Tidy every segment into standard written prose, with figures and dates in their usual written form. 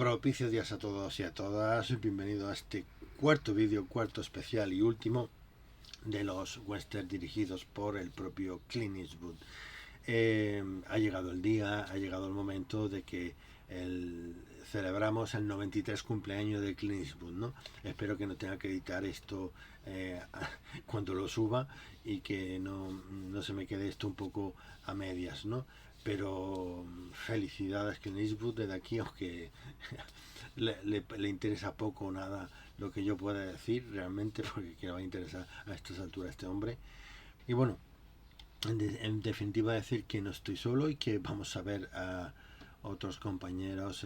Propicios días a todos y a todas. Bienvenido a este cuarto vídeo, cuarto especial y último de los westerns dirigidos por el propio Clint Eastwood. Ha llegado el día, ha llegado el momento de que celebramos el 93 cumpleaños de Clint Eastwood, ¿no? Espero que no tenga que editar esto cuando lo suba y que no se me quede esto un poco a medias, ¿no? Pero felicidades Clint Eastwood desde aquí, aunque le interesa poco o nada lo que yo pueda decir realmente, porque que le va a interesar a estas alturas a este hombre. Y bueno, en definitiva decir que no estoy solo y que vamos a ver a otros compañeros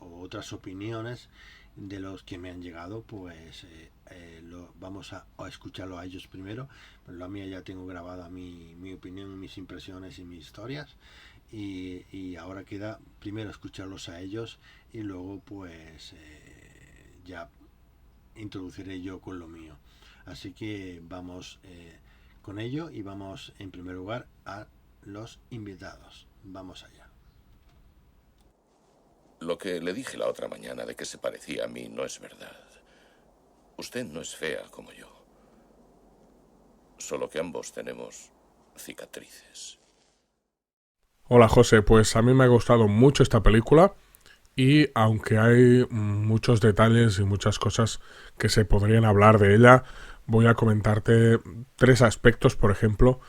o otras opiniones de los que me han llegado, pues vamos a escucharlo a ellos primero. Pero la mía ya tengo grabada mi opinión, mis impresiones y mis historias, y ahora queda primero escucharlos a ellos y luego pues ya introduciré yo con lo mío. Así que vamos con ello y vamos en primer lugar a los invitados. Vamos allá. Lo que le dije la otra mañana de que se parecía a mí no es verdad. Usted no es fea como yo. Solo que ambos tenemos cicatrices. Hola José, pues a mí me ha gustado mucho esta película y aunque hay muchos detalles y muchas cosas que se podrían hablar de ella, voy a comentarte tres aspectos, por ejemplo,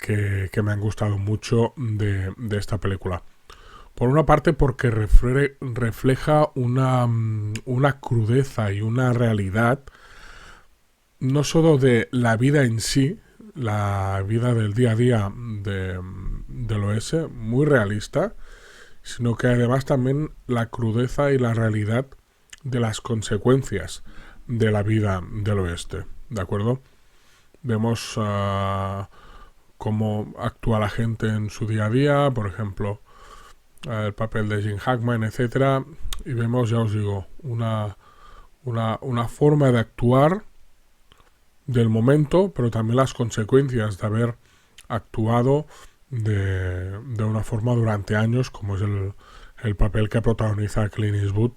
que me han gustado mucho de esta película. Por una parte porque refleja una crudeza y una realidad no solo de la vida en sí, la vida del día a día del oeste, muy realista, sino que además también la crudeza y la realidad de las consecuencias de la vida del oeste, ¿de acuerdo? Vemos cómo actúa la gente en su día a día, por ejemplo, el papel de Jim Hackman, etcétera, y vemos, ya os digo, una forma de actuar del momento, pero también las consecuencias de haber actuado de una forma durante años, como es el papel que protagoniza Clint Eastwood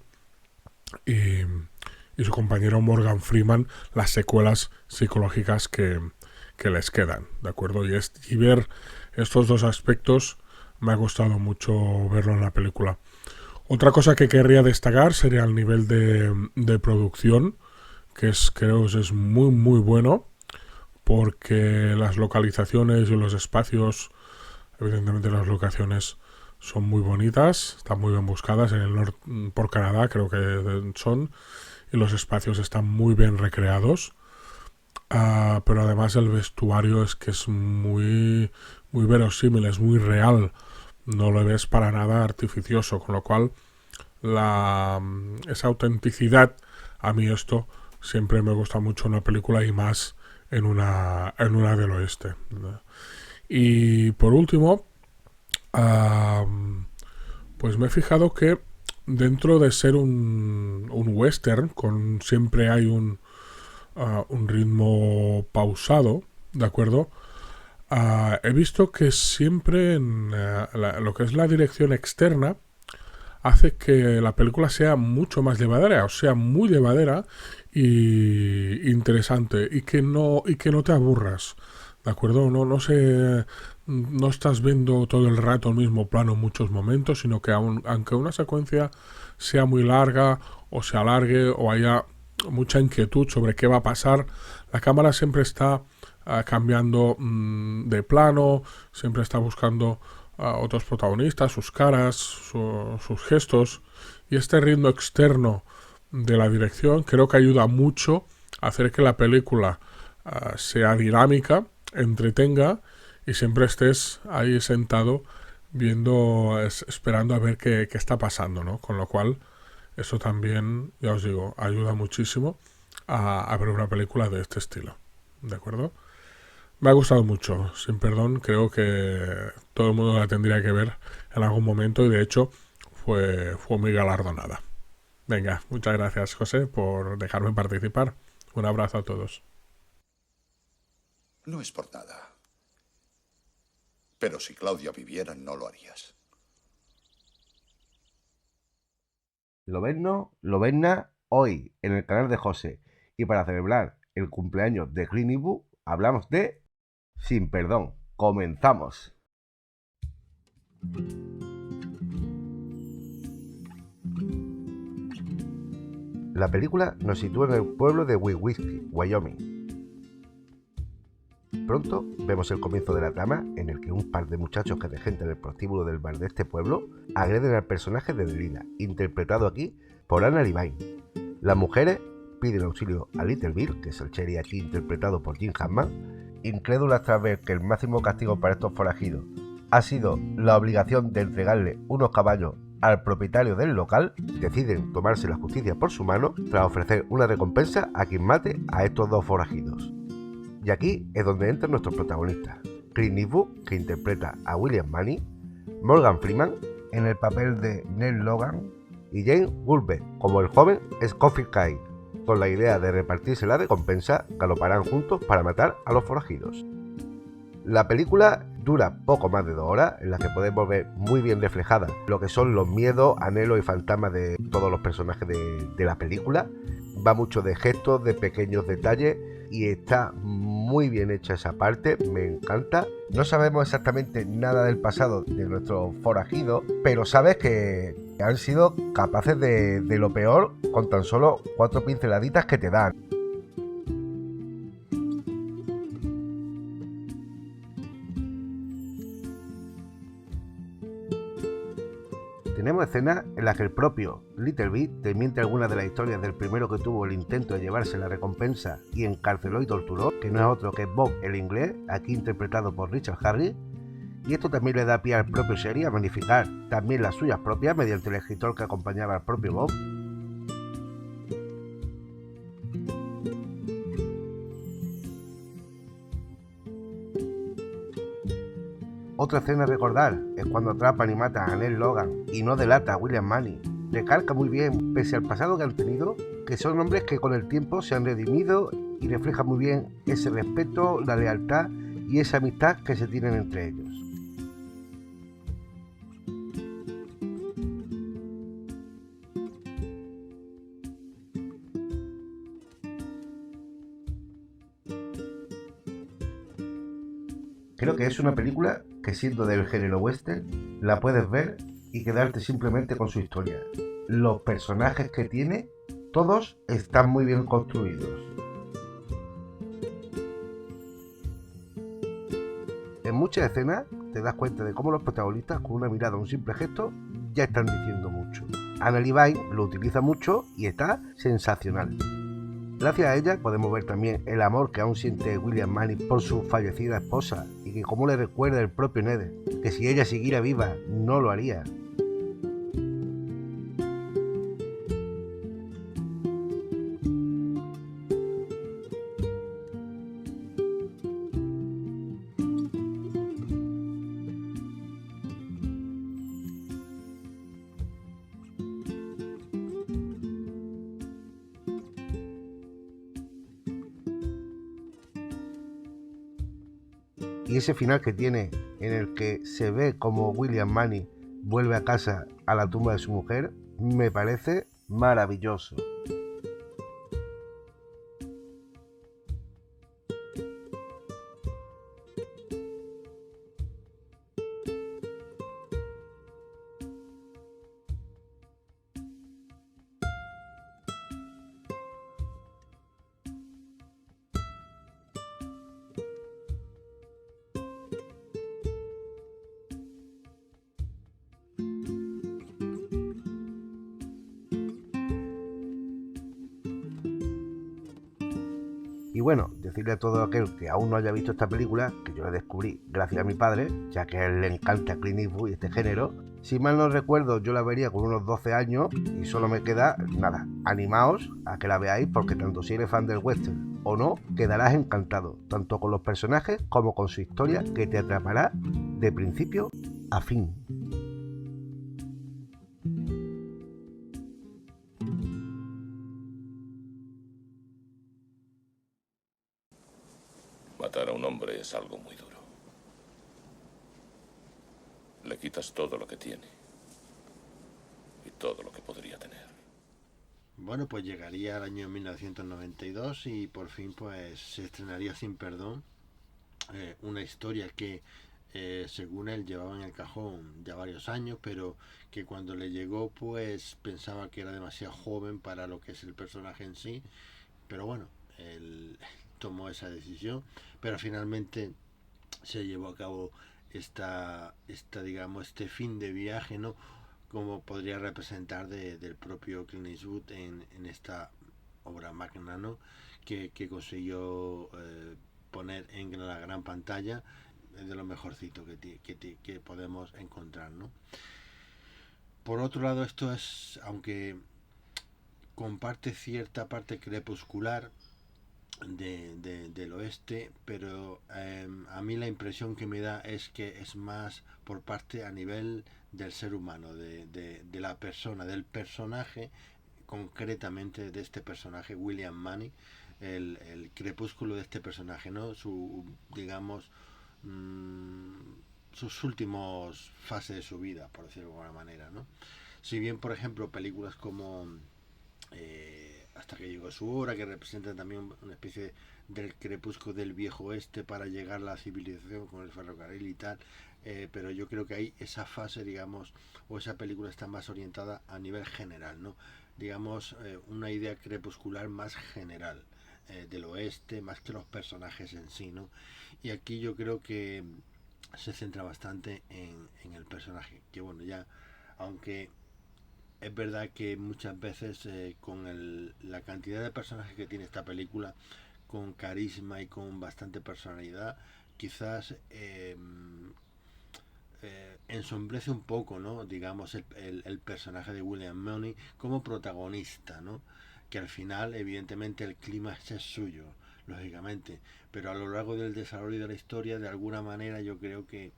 y su compañero Morgan Freeman, las secuelas psicológicas que les quedan, ¿de acuerdo? Y ver estos dos aspectos me ha gustado mucho verlo en la película. Otra cosa que querría destacar sería el nivel de producción, que creo que es muy muy bueno, porque las localizaciones y los espacios, evidentemente las locaciones son muy bonitas, están muy bien buscadas en el norte, por Canadá creo que son, y los espacios están muy bien recreados. Pero además el vestuario es que es muy muy verosímil, es muy real, no lo ves para nada artificioso, con lo cual esa autenticidad, a mí esto siempre me gusta mucho en una película y más en una del oeste. Y por último, pues me he fijado que dentro de ser un western, siempre hay un ritmo pausado, ¿de acuerdo? He visto que siempre en lo que es la dirección externa hace que la película sea mucho más llevadera, o sea, muy llevadera y interesante, y que no te aburras, ¿de acuerdo? No estás viendo todo el rato el mismo plano en muchos momentos, sino que aunque una secuencia sea muy larga o se alargue o haya mucha inquietud sobre qué va a pasar, la cámara siempre está cambiando de plano, siempre está buscando a otros protagonistas, sus caras, sus gestos, y este ritmo externo de la dirección creo que ayuda mucho a hacer que la película sea dinámica, entretenga y siempre estés ahí sentado viendo, esperando a ver qué está pasando, ¿no? Con lo cual eso también, ya os digo, ayuda muchísimo a ver una película de este estilo, ¿de acuerdo? Me ha gustado mucho, sin perdón, creo que todo el mundo la tendría que ver en algún momento y de hecho fue muy galardonada. Venga, muchas gracias José por dejarme participar. Un abrazo a todos. No es por nada. Pero si Claudia viviera, no lo harías. Loberna, hoy en el canal de José. Y para celebrar el cumpleaños de Clint Eastwood, hablamos de Sin Perdón. ¡Comenzamos! La película nos sitúa en el pueblo de Wee-Whiskey, Wyoming. Pronto vemos el comienzo de la trama en el que un par de muchachos que regentan el prostíbulo del bar de este pueblo agreden al personaje de Delina, interpretado aquí por Anna Levine. Las mujeres piden auxilio a Little Bill, que es el sheriff aquí interpretado por Jim Hammond, incrédulas tras ver que el máximo castigo para estos forajidos ha sido la obligación de entregarle unos caballos al propietario del local, deciden tomarse la justicia por su mano tras ofrecer una recompensa a quien mate a estos dos forajidos. Y aquí es donde entran nuestros protagonistas: Clint Eastwood, que interpreta a William Munny, Morgan Freeman en el papel de Ned Logan y Jane Woolbeck como el joven Scofield Kay. Con la idea de repartirse la recompensa, galoparán juntos para matar a los forajidos. La película dura poco más de 2 horas, en la que podemos ver muy bien reflejada lo que son los miedos, anhelos y fantasmas de todos los personajes de la película. Va mucho de gestos, de pequeños detalles, y está muy bien hecha esa parte, me encanta. No sabemos exactamente nada del pasado de nuestros forajidos, pero sabes que han sido capaces de lo peor con tan solo 4 pinceladitas que te dan. Tenemos escenas en las que el propio Little Bill desmiente algunas de las historias del primero que tuvo el intento de llevarse la recompensa y encarceló y torturó, que no es otro que Bob el inglés, aquí interpretado por Richard Harris, y esto también le da pie al propio sheriff a magnificar también las suyas propias mediante el escritor que acompañaba al propio Bob. Otra escena a recordar es cuando atrapan y matan a Ned Logan y no delata a William Munny. Recalca muy bien, pese al pasado que han tenido, que son hombres que con el tiempo se han redimido y refleja muy bien ese respeto, la lealtad y esa amistad que se tienen entre ellos. Creo que es una película que, siendo del género western, la puedes ver y quedarte simplemente con su historia. Los personajes que tiene, todos están muy bien construidos. En muchas escenas te das cuenta de cómo los protagonistas, con una mirada o un simple gesto, ya están diciendo mucho. Anna Levine lo utiliza mucho y está sensacional. Gracias a ella podemos ver también el amor que aún siente William Munny por su fallecida esposa y que cómo le recuerda el propio Ned, que si ella siguiera viva no lo haría. Y ese final que tiene, en el que se ve como William Munny vuelve a casa a la tumba de su mujer, me parece maravilloso. Y bueno, decirle a todo aquel que aún no haya visto esta película, que yo la descubrí gracias a mi padre, ya que a él le encanta Clint Eastwood y este género. Si mal no recuerdo, yo la vería con unos 12 años y solo me queda, nada, animaos a que la veáis, porque tanto si eres fan del western o no, quedarás encantado, tanto con los personajes como con su historia, que te atrapará de principio a fin. Matar a un hombre es algo muy duro. Le quitas todo lo que tiene y todo lo que podría tener. bueno, pues llegaría al año 1992 y por fin pues se estrenaría Sin Perdón, una historia que según él llevaba en el cajón ya varios años, pero que cuando le llegó pues pensaba que era demasiado joven para lo que es el personaje en sí, pero bueno, él tomó esa decisión, pero finalmente se llevó a cabo digamos, este fin de viaje, ¿no? Como podría representar del propio Clint Eastwood en esta obra magna, ¿no? Que consiguió poner en la gran pantalla de lo mejorcito que podemos encontrar, ¿no? Por otro lado, esto es, aunque comparte cierta parte crepuscular del oeste, pero a mí la impresión que me da es que es más por parte a nivel del ser humano, de la persona, del personaje, concretamente de este personaje, William Money, el crepúsculo de este personaje, ¿no? Su, digamos, mmm, sus últimos fases de su vida, por decirlo de alguna manera, ¿no? Si bien, por ejemplo, películas como Hasta que llegó su hora, que representa también una especie del crepúsculo del viejo oeste para llegar a la civilización con el ferrocarril y tal, pero yo creo que ahí esa fase, digamos, o esa película está más orientada a nivel general, ¿no? Digamos, una idea crepuscular más general del oeste, más que los personajes en sí, ¿no? Y aquí yo creo que se centra bastante en el personaje, que bueno, ya, aunque es verdad que muchas veces con la cantidad de personajes que tiene esta película, con carisma y con bastante personalidad, quizás ensombrece un poco, ¿no? Digamos, el personaje de William Money como protagonista, ¿no? Que al final, evidentemente, el clima es suyo, lógicamente, pero a lo largo del desarrollo de la historia, de alguna manera, yo creo que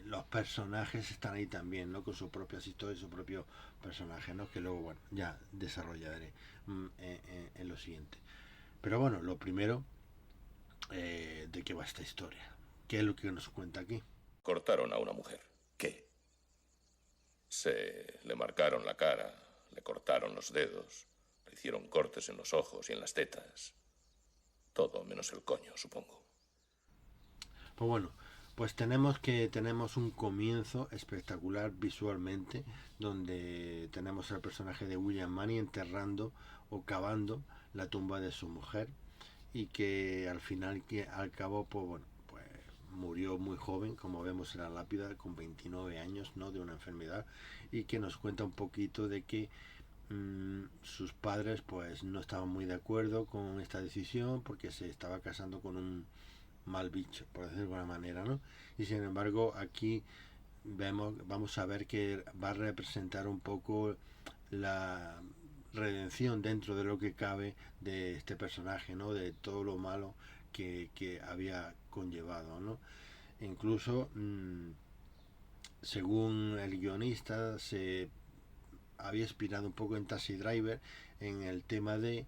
los personajes están ahí también, ¿no? Con sus propias historias, su propio personaje, ¿no? Que luego, bueno, ya desarrollaré en lo siguiente. Pero bueno, lo primero, ¿de qué va esta historia? ¿Qué es lo que nos cuenta aquí? Cortaron a una mujer. ¿Qué? Se le marcaron la cara, le cortaron los dedos, le hicieron cortes en los ojos y en las tetas. Todo menos el coño, supongo. Pues bueno, pues tenemos un comienzo espectacular visualmente, donde tenemos al personaje de William Money enterrando o cavando la tumba de su mujer y que al final, que al cabo, pues bueno, pues murió muy joven, como vemos en la lápida, con 29 años, ¿no? De una enfermedad, y que nos cuenta un poquito de que sus padres pues no estaban muy de acuerdo con esta decisión porque se estaba casando con un mal bicho, por decirlo de alguna manera, ¿no? Y sin embargo, aquí vamos a ver que va a representar un poco la redención dentro de lo que cabe de este personaje, ¿no? De todo lo malo que había conllevado, ¿no? E incluso, según el guionista, se había inspirado un poco en Taxi Driver en el tema de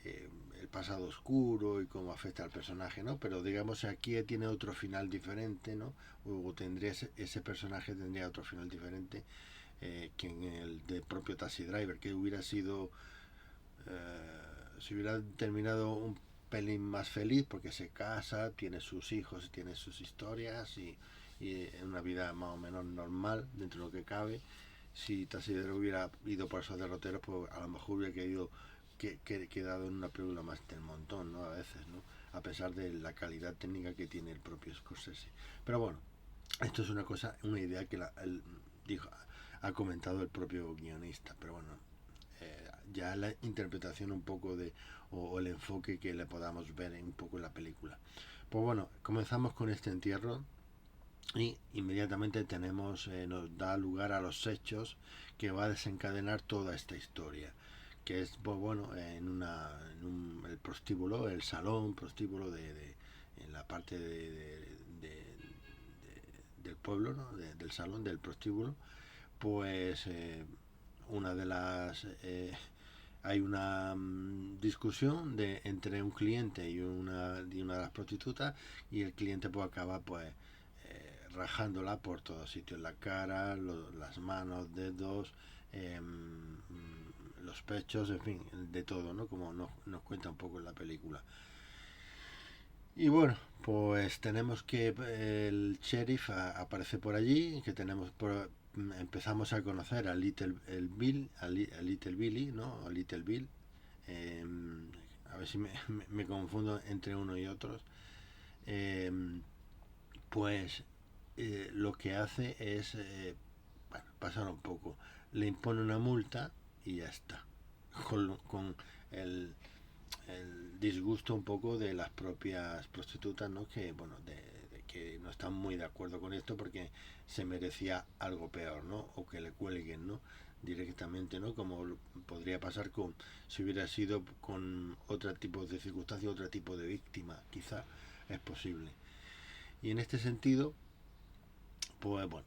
el pasado oscuro y cómo afecta al personaje, ¿no? Pero digamos aquí tiene otro final diferente, ¿no? O tendría ese personaje tendría otro final diferente que en el de propio Taxi Driver, que hubiera sido si hubiera terminado un pelín más feliz porque se casa, tiene sus hijos, tiene sus historias y una vida más o menos normal dentro de lo que cabe. Si Taxi Driver hubiera ido por esos derroteros, pues a lo mejor hubiera quedado en una película más del montón, ¿no? A veces, ¿no? A pesar de la calidad técnica que tiene el propio Scorsese. Pero bueno, esto es una idea que ha comentado el propio guionista. Pero bueno, ya la interpretación un poco o el enfoque que le podamos ver un poco en la película. Pues bueno, comenzamos con este entierro y inmediatamente nos da lugar a los hechos que va a desencadenar toda esta historia, que es, pues bueno, el prostíbulo, el salón prostíbulo en la parte del pueblo, ¿no? Del salón del prostíbulo, pues una de las hay una discusión entre un cliente y una de las prostitutas, y el cliente pues acaba pues rajándola por todos sitios, la cara, las manos, dedos, los pechos, en fin, de todo, ¿no? Como nos cuenta un poco en la película. Y bueno, pues tenemos que el sheriff aparece por allí, que empezamos a conocer a Little Billy, ¿no? A Little Bill. Eh, a ver si me confundo entre uno y otros. Eh, pues lo que hace es bueno, pasar un poco. Le impone una multa y ya está. Con el disgusto un poco de las propias prostitutas, ¿no? Que bueno, de que no están muy de acuerdo con esto porque se merecía algo peor, ¿no? O que le cuelguen, ¿no? Directamente, ¿no? Como podría pasar con si hubiera sido con otro tipo de circunstancia, otro tipo de víctima, quizá es posible. Y en este sentido, pues bueno,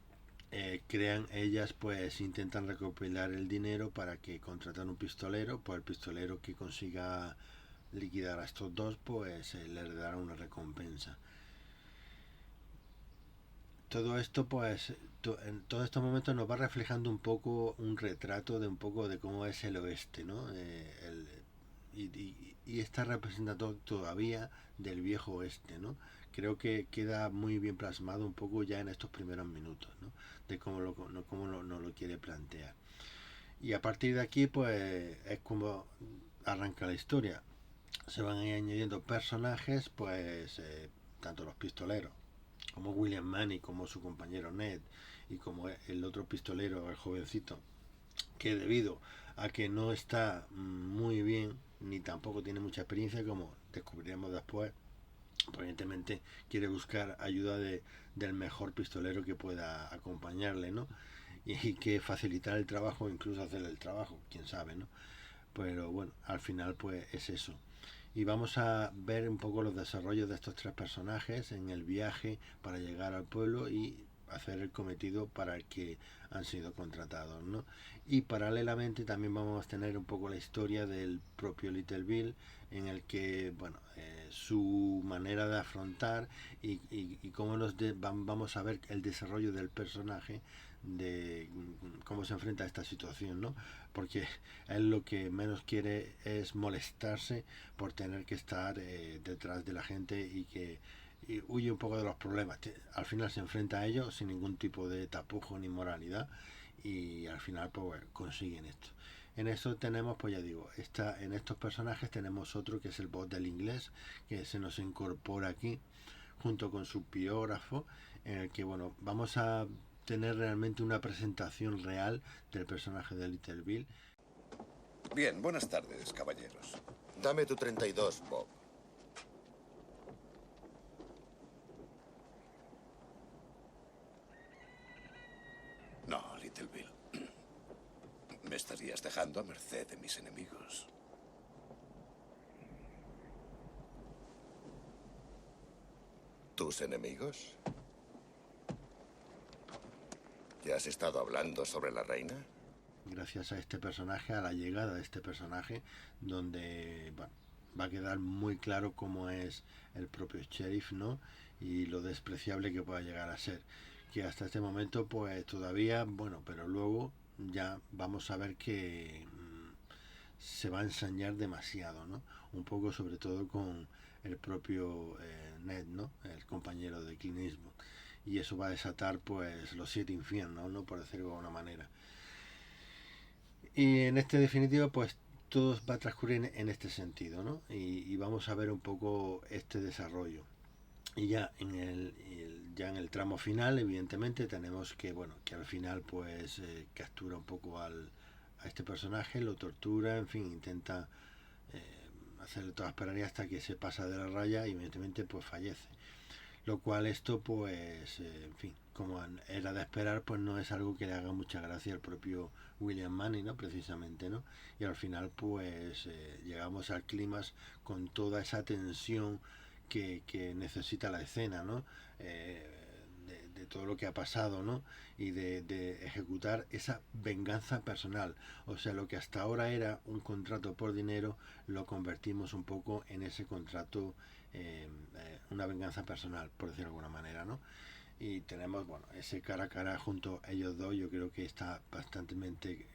crean ellas, pues intentan recopilar el dinero para que contratan un pistolero, pues el pistolero que consiga liquidar a estos dos, pues les dará una recompensa. Todo esto, pues, en todos estos momentos nos va reflejando un poco un retrato de un poco de cómo es el oeste, ¿no? Y está representado todavía del viejo oeste, ¿no? Creo que queda muy bien plasmado un poco ya en estos primeros minutos, ¿no? De cómo nos lo quiere plantear. Y a partir de aquí, pues, es como arranca la historia. Se van añadiendo personajes, pues, tanto los pistoleros, como William Manny, como su compañero Ned, y como el otro pistolero, el jovencito, que debido a que no está muy bien, ni tampoco tiene mucha experiencia, como descubriremos después, evidentemente quiere buscar ayuda del mejor pistolero que pueda acompañarle, ¿no? Y que facilitar el trabajo, incluso hacer el trabajo, quién sabe, ¿no? Pero bueno, al final pues es eso. Y vamos a ver un poco los desarrollos de estos tres personajes en el viaje para llegar al pueblo y hacer el cometido para el que han sido contratados, ¿no? Y paralelamente también vamos a tener un poco la historia del propio Little Bill, en el que, bueno, su manera de afrontar y cómo vamos a ver el desarrollo del personaje, de cómo se enfrenta a esta situación, ¿no? Porque él lo que menos quiere es molestarse por tener que estar detrás de la gente y huye un poco de los problemas. Al final se enfrenta a ellos sin ningún tipo de tapujo ni moralidad y al final pues consiguen esto. En esto tenemos, pues ya digo, en estos personajes tenemos otro que es el bot del inglés, que se nos incorpora aquí junto con su biógrafo, en el que bueno, vamos a tener realmente una presentación real del personaje de Little Bill. Bien, buenas tardes, caballeros. Dame tu 32, Bob. No, Little Bill. Me estarías dejando a merced de mis enemigos. ¿Tus enemigos? ¿Ya has estado hablando sobre la reina? Gracias a este personaje, a la llegada de este personaje, donde bueno, va a quedar muy claro cómo es el propio sheriff, ¿no? Y lo despreciable que pueda llegar a ser. Que hasta este momento, pues todavía, bueno, pero luego ya vamos a ver que se va a ensañar demasiado, ¿no? Un poco sobre todo con el propio Ned, ¿no? El compañero de Clint Eastwood. Y eso va a desatar, pues, los 7 infiernos, ¿no? Por decirlo de alguna manera. Y en este definitivo, pues todo va a transcurrir en este sentido, ¿no? Y vamos a ver un poco este desarrollo. Y ya ya en el tramo final, evidentemente, tenemos que, bueno, que al final pues captura un poco a este personaje, lo tortura, en fin, intenta hacerle todas las paradas hasta que se pasa de la raya y evidentemente pues fallece. Lo cual esto pues, en fin, como era de esperar, pues no es algo que le haga mucha gracia al propio William Manny, ¿no? Precisamente, ¿no? Y al final pues llegamos al clímax con toda esa tensión que necesita la escena, ¿no? De todo lo que ha pasado, ¿no? Y de ejecutar esa venganza personal. O sea, lo que hasta ahora era un contrato por dinero, lo convertimos un poco en ese contrato, una venganza personal, por decirlo de alguna manera, ¿no? y tenemos, bueno, ese cara a cara junto a ellos dos, yo creo que está bastante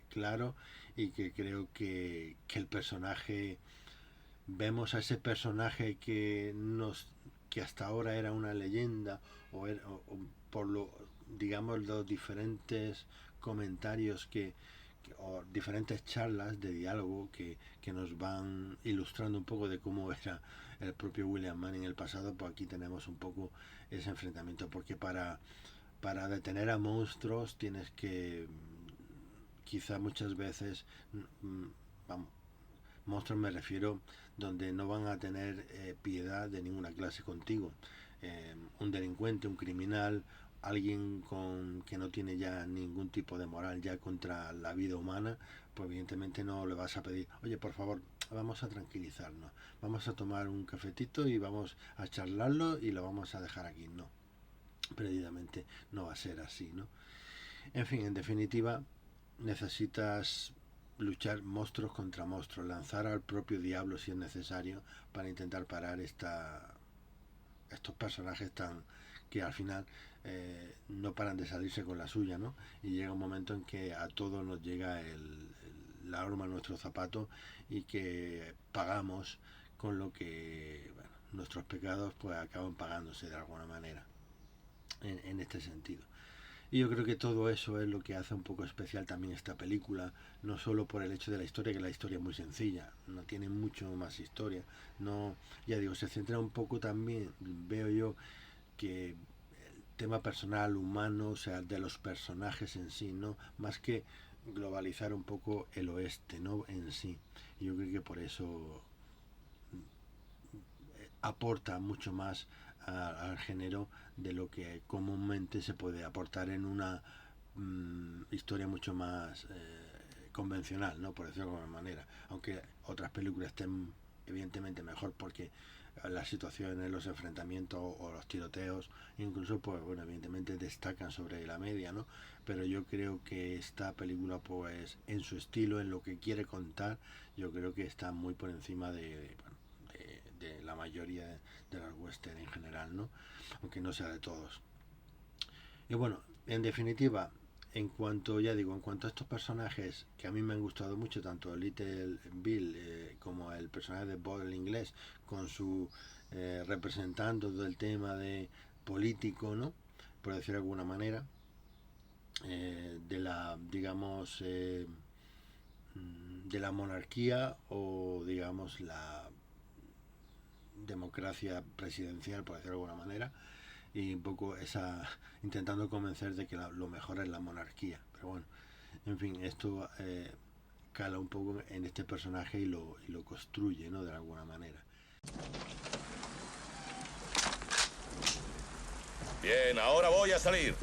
claro, y que creo que el personaje, vemos a ese personaje que hasta ahora era una leyenda, o por digamos, los diferentes comentarios o diferentes charlas de diálogo que nos van ilustrando un poco de cómo era el propio William Mann en el pasado. Pues aquí tenemos un poco ese enfrentamiento, porque para detener a monstruos tienes que, quizá muchas veces, vamos, monstruos me refiero donde no van a tener piedad de ninguna clase contigo. Un delincuente, un criminal, alguien que no tiene ya ningún tipo de moral ya contra la vida humana, pues evidentemente no le vas a pedir, oye, por favor, vamos a tranquilizarnos, vamos a tomar un cafetito y vamos a charlarlo y lo vamos a dejar aquí. No, precisamente no va a ser así, ¿no? En fin, en definitiva, necesitas luchar monstruos contra monstruos, lanzar al propio diablo si es necesario para intentar parar estos personajes que al final no paran de salirse con la suya, ¿no? Y llega un momento en que a todos nos llega la horma en nuestro zapato, y que pagamos con lo que, bueno, nuestros pecados pues acaban pagándose de alguna manera en este sentido. Y yo creo que todo eso es lo que hace un poco especial también esta película, no solo por el hecho de la historia, que la historia es muy sencilla, no tiene mucho más historia, no, ya digo, se centra un poco también, veo yo, que el tema personal, humano, o sea, de los personajes en sí, ¿no? Más que globalizar un poco el oeste, ¿no? En sí. Y yo creo que por eso aporta mucho más al género de lo que comúnmente se puede aportar en una historia mucho más convencional, ¿no? Por decirlo de alguna manera. Aunque otras películas estén evidentemente mejor, porque las situaciones, los enfrentamientos o los tiroteos, incluso, pues bueno, evidentemente destacan sobre la media, ¿no? Pero yo creo que esta película, pues en su estilo, en lo que quiere contar, yo creo que está muy por encima de la mayoría de los western en general, ¿no? Aunque no sea de todos. Y bueno, en definitiva, en cuanto a estos personajes que a mí me han gustado mucho, tanto Little Bill como el personaje de Bob el inglés, con su representando todo el tema de político, ¿no? Por decir de alguna manera, de la, digamos, de la monarquía, o digamos la democracia presidencial, por decirlo de alguna manera, y un poco intentando convencer de que lo mejor es la monarquía. Pero bueno, en fin, esto cala un poco en este personaje y lo construye, ¿no? De alguna manera. Bien, ahora voy a salir.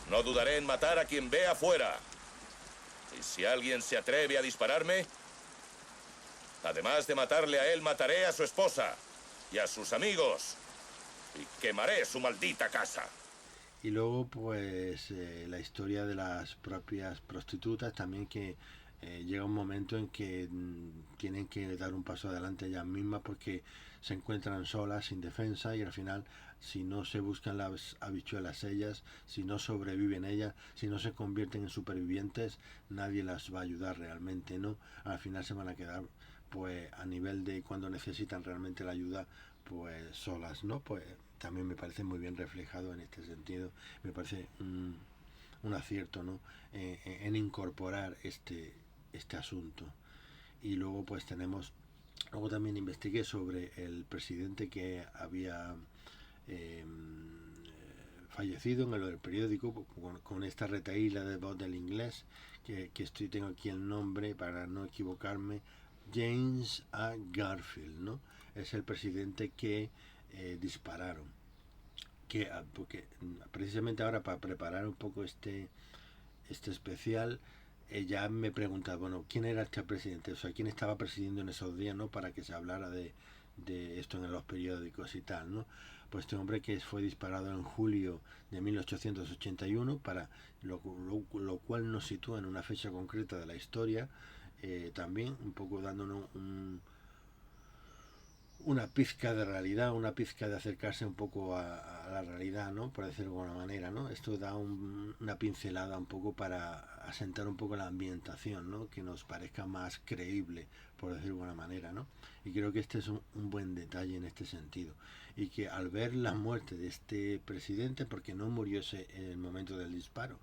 No dudaré en matar a quien vea afuera. Y si alguien se atreve a dispararme, además de matarle a él, mataré a su esposa y a sus amigos. Y quemaré su maldita casa. Y luego, pues, la historia de las propias prostitutas también, que llega un momento en que tienen que dar un paso adelante ellas mismas, porque se encuentran solas, sin defensa, y al final, si no se buscan las habichuelas ellas, si no sobreviven ellas, si no se convierten en supervivientes, nadie las va a ayudar realmente, ¿no? Al final se van a quedar, pues, a nivel de cuando necesitan realmente la ayuda, pues solas, ¿no? Pues también me parece muy bien reflejado en este sentido. Me parece un acierto, ¿no? En incorporar este asunto. Y luego pues luego también investigué sobre el presidente que había fallecido en el periódico, con esta retahíla de voz del inglés, que tengo aquí el nombre para no equivocarme, James A. Garfield, ¿no? Es el presidente que dispararon. Porque precisamente ahora, para preparar un poco este especial, ya me he preguntado, bueno, ¿quién era este presidente? O sea, ¿quién estaba presidiendo en esos días, ¿no? Para que se hablara de esto en los periódicos y tal, ¿no? Pues este hombre que fue disparado en julio de 1881, para lo cual nos sitúa en una fecha concreta de la historia, también un poco dándonos una pizca de realidad, una pizca de acercarse un poco a la realidad, ¿no? Por decirlo de alguna manera, ¿no? Esto da una pincelada un poco para asentar un poco la ambientación, ¿no? Que nos parezca más creíble, por decirlo de alguna manera, ¿no? Y creo que este es un buen detalle en este sentido. Y que al ver la muerte de este presidente, porque no murió en el momento del disparo,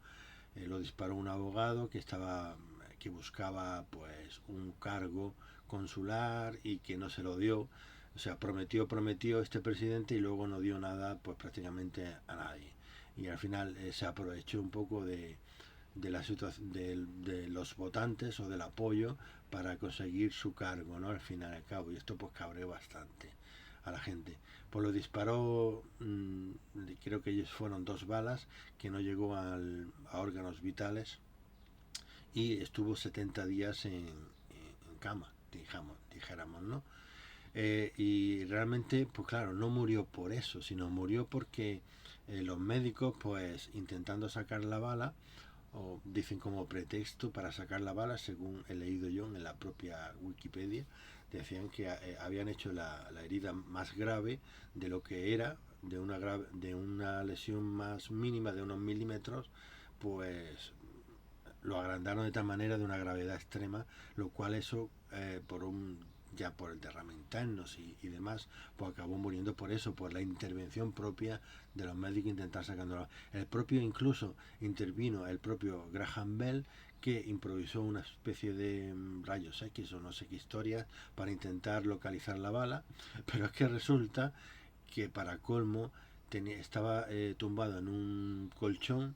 lo disparó un abogado que buscaba pues un cargo consular y que no se lo dio. O sea, prometió este presidente y luego no dio nada pues prácticamente a nadie. Y al final se aprovechó un poco de la situación de los votantes o del apoyo para conseguir su cargo, ¿no? Al final y al cabo. Y esto pues cabreó bastante a la gente. Pues lo disparó, creo que ellos fueron 2 balas, que no llegó a órganos vitales y estuvo 70 días en cama, dijéramos, ¿no? Y realmente, pues claro, no murió por eso, sino murió porque los médicos, pues intentando sacar la bala, o dicen como pretexto para sacar la bala, según he leído yo en la propia Wikipedia, decían que habían hecho la herida más grave de lo que era, de una lesión más mínima de unos milímetros, pues lo agrandaron de tal manera de una gravedad extrema, lo cual eso ya por el derrame internos y demás, pues acabó muriendo por eso, por la intervención propia de los médicos intentar sacándolo. El propio incluso intervino el propio Graham Bell, que improvisó una especie de rayos X o no sé qué historias para intentar localizar la bala, pero es que resulta que para colmo estaba tumbado en un colchón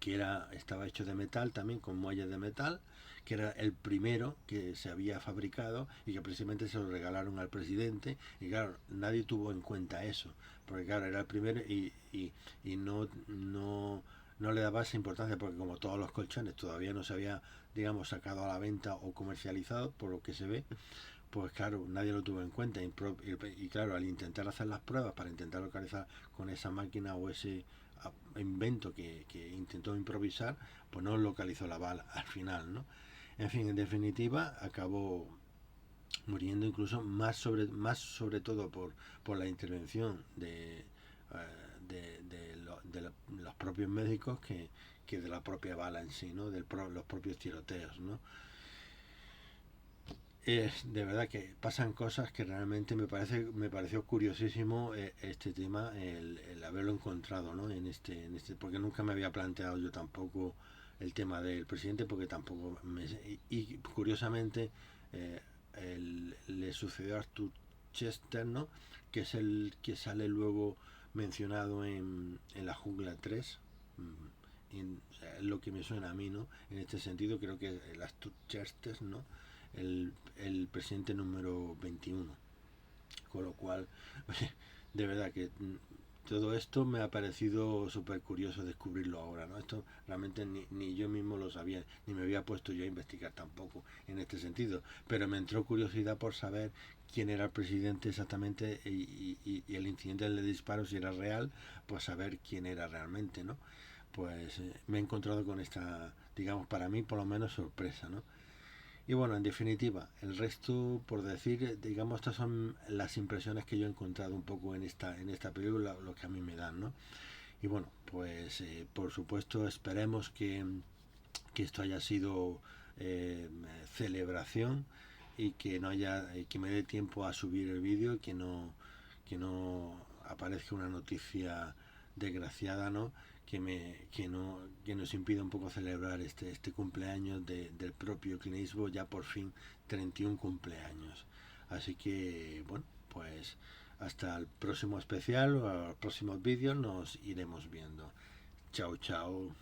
que estaba hecho de metal también, con muelles de metal, que era el primero que se había fabricado y que precisamente se lo regalaron al presidente. Y claro, nadie tuvo en cuenta eso, porque claro, era el primero y no le daba esa importancia, porque como todos los colchones todavía no se había, digamos, sacado a la venta o comercializado, por lo que se ve, pues claro, nadie lo tuvo en cuenta. Y claro, al intentar hacer las pruebas para intentar localizar con esa máquina o ese invento que intentó improvisar, pues no localizó la bala al final, ¿no? En fin, en definitiva, acabó muriendo incluso más sobre todo por la intervención los propios médicos que de la propia bala en sí, ¿no? Los propios tiroteos, ¿no? De verdad que pasan cosas que realmente me pareció curiosísimo este tema, el haberlo encontrado, ¿no? Porque nunca me había planteado yo tampoco el tema del presidente, porque tampoco y curiosamente le sucedió a Arthur Chester, ¿no? Que es el que sale luego mencionado en La Jungla 3. Es lo que me suena a mí, ¿no? En este sentido creo que el Arthur Chester, ¿no? El presidente número 21, con lo cual de verdad que todo esto me ha parecido súper curioso descubrirlo ahora, ¿no? Esto realmente ni yo mismo lo sabía, ni me había puesto yo a investigar tampoco en este sentido, pero me entró curiosidad por saber quién era el presidente exactamente y el incidente del disparo, si era real, pues saber quién era realmente, ¿no? Pues me he encontrado con esta, digamos, para mí por lo menos sorpresa, ¿no? Y bueno, en definitiva, el resto, por decir, digamos, estas son las impresiones que yo he encontrado un poco en esta película, lo que a mí me dan, ¿no? Y bueno, pues por supuesto esperemos que esto haya sido celebración y que no haya, que me dé tiempo a subir el vídeo y que no aparezca una noticia desgraciada, ¿no? Que nos impida un poco celebrar este cumpleaños del propio Clint Eastwood, ya por fin 31 cumpleaños. Así que, bueno, pues hasta el próximo especial o a los próximos vídeos nos iremos viendo. Chao, chao.